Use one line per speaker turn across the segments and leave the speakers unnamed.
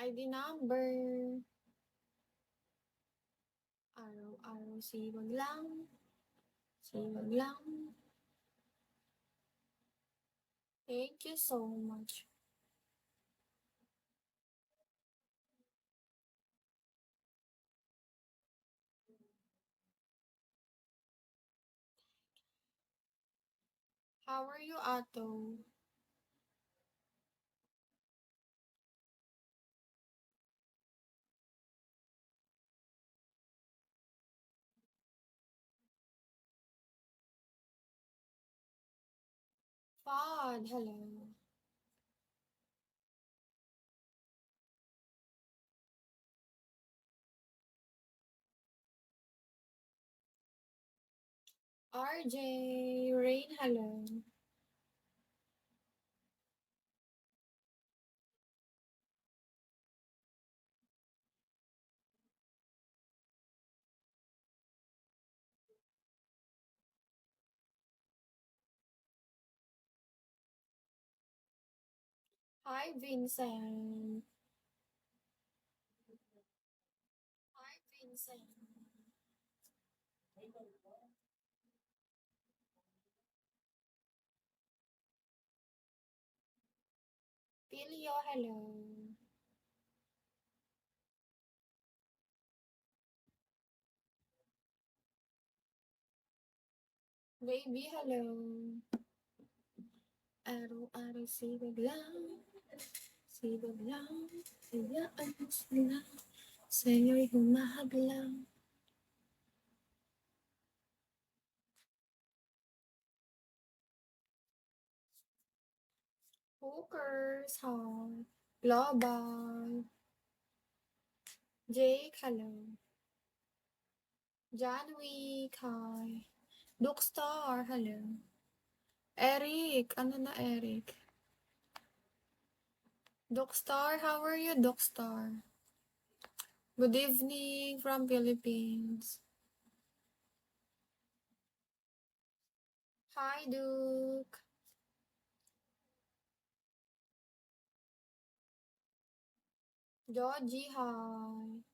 ID number. Araw-araw sipag lang. Sipag lang. Thank you so much. How are you, Ato? Pod, hello. RJ, Rain, hello. Hi, Vincent. Hi, Vincent. Pilio, hello. Baby, hello. Araw-araw sipag lang. Sipag lang. Hayaan mo sila. Sa'yo'y humahaglang. Hookers, hi. Global. Jake, hello. John Wick, hi. Dookstar, hello. Eric, ano na Eric? Dookstar, how are you, Dookstar? Good evening from Philippines. Hi, Duke. Georgie, hi.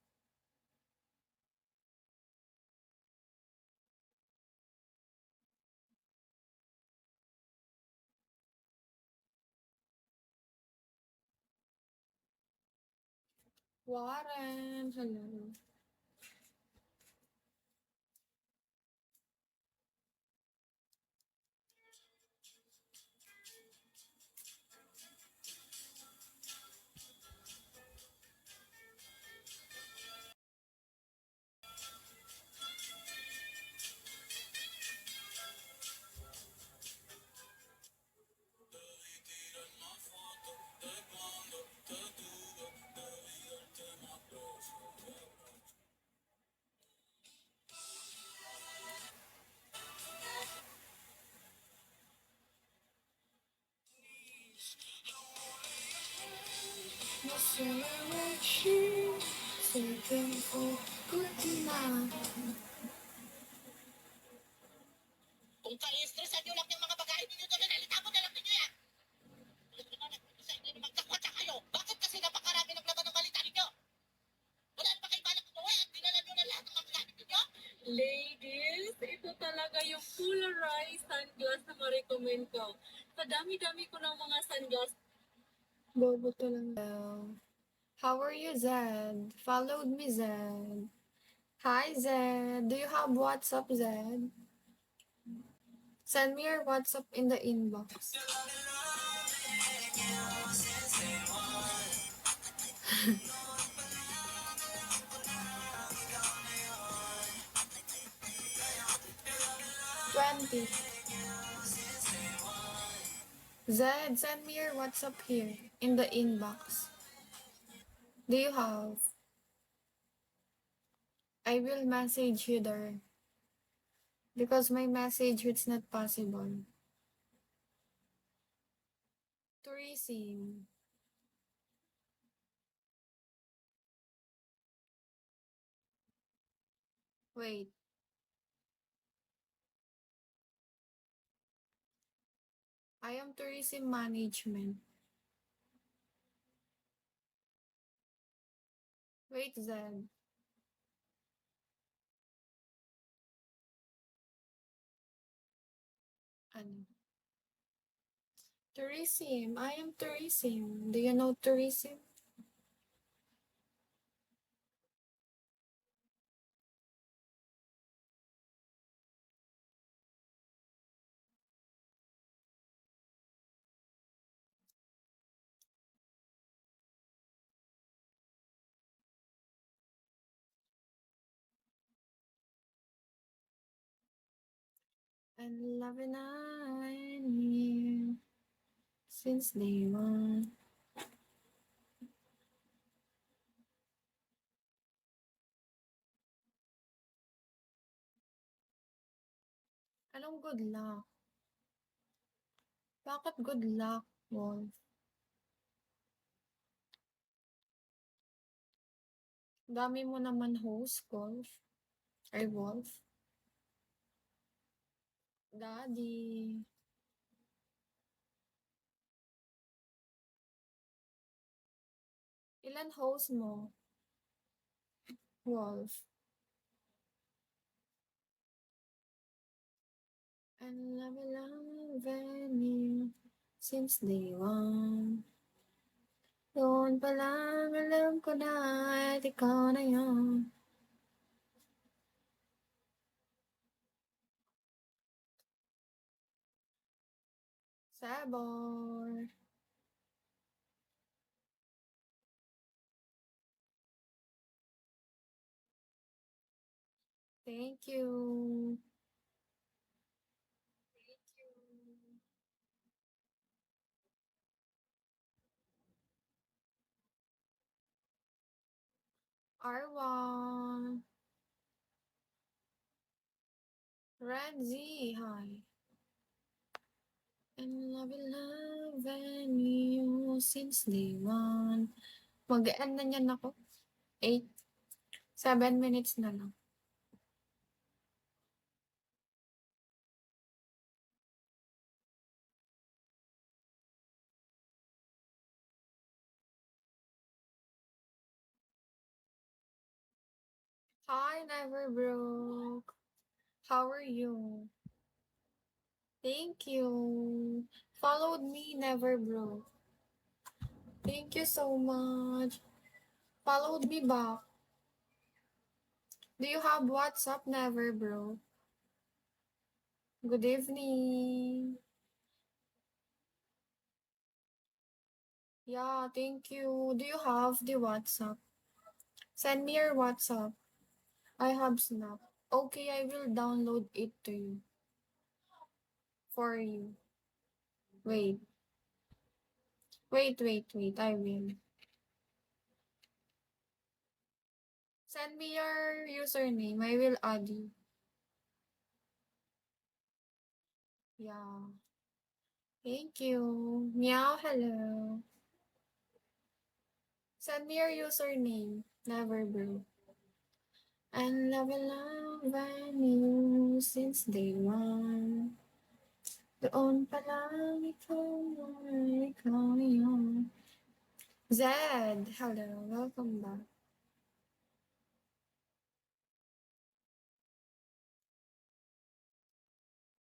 Warren, hello.
Kung ka-stress nyo lang yung mga bagay ninyo doon, nalitapon na lang ninyo yan. Sa inyo naman kakwatsa kayo. Bakit kasi napakarami ng laman ng balita ninyo? Wala pa kayo balak umuwi at dinala nyo na lahat ng mga gamit ninyo?
Ladies, ito talaga yung polarized sunglass na ma-recommend ko. Sa dami-dami ko ng mga sunglass.
Bobo to lang daw. How are you, Zed? Followed me, Zed. Hi, Zed. Do you have WhatsApp, Zed? Send me your WhatsApp in the inbox. 20. Zed, send me your WhatsApp here in the inbox. Do you have? I will message you there. Because my message it's not possible. To receive. Wait. I am tourism management. Wait, Zed. Ano? Tourism. I am tourism. Do you know tourism? And loving I knew since day one. Anong good luck? Bakit good luck, Wolf? Dami mo naman host, Wolf. Ay, Wolf. Daddy. Ilan host mo, Wolf? And loving you since day one. Doon pa lang alam ko na at ikaw na yun. Sabor. Thank you. Thank you. Arwa. Renzi, hi. And loving you since day one. Mag-end na niyan ako. 8, 7 minutes na lang. Hi, Never Broke. How are you? Thank you. Followed me, Never Broke. Thank you so much. Followed me back. Do you have WhatsApp, Never Broke? Good evening. Yeah, thank you. Do you have the WhatsApp? Send me your WhatsApp. I have Snap. Okay, I will download it to you. For you. Wait. Wait. I will. Send me your username. I will add you. Yeah. Thank you. Meow, hello. Send me your username. Never bro. And loving you since day one. Doon pa lang ikaw na yun. Zed, hello. Welcome back.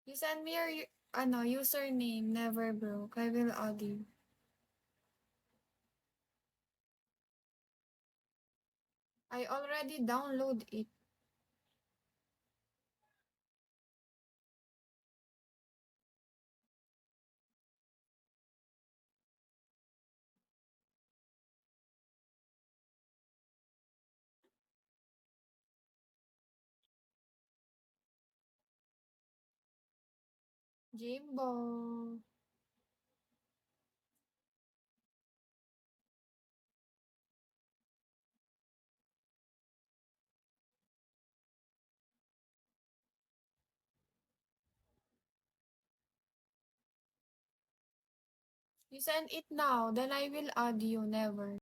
You send me your username. Never broke. I will add you. I already download it. Jimbo. You send it now, then I will add you. Never.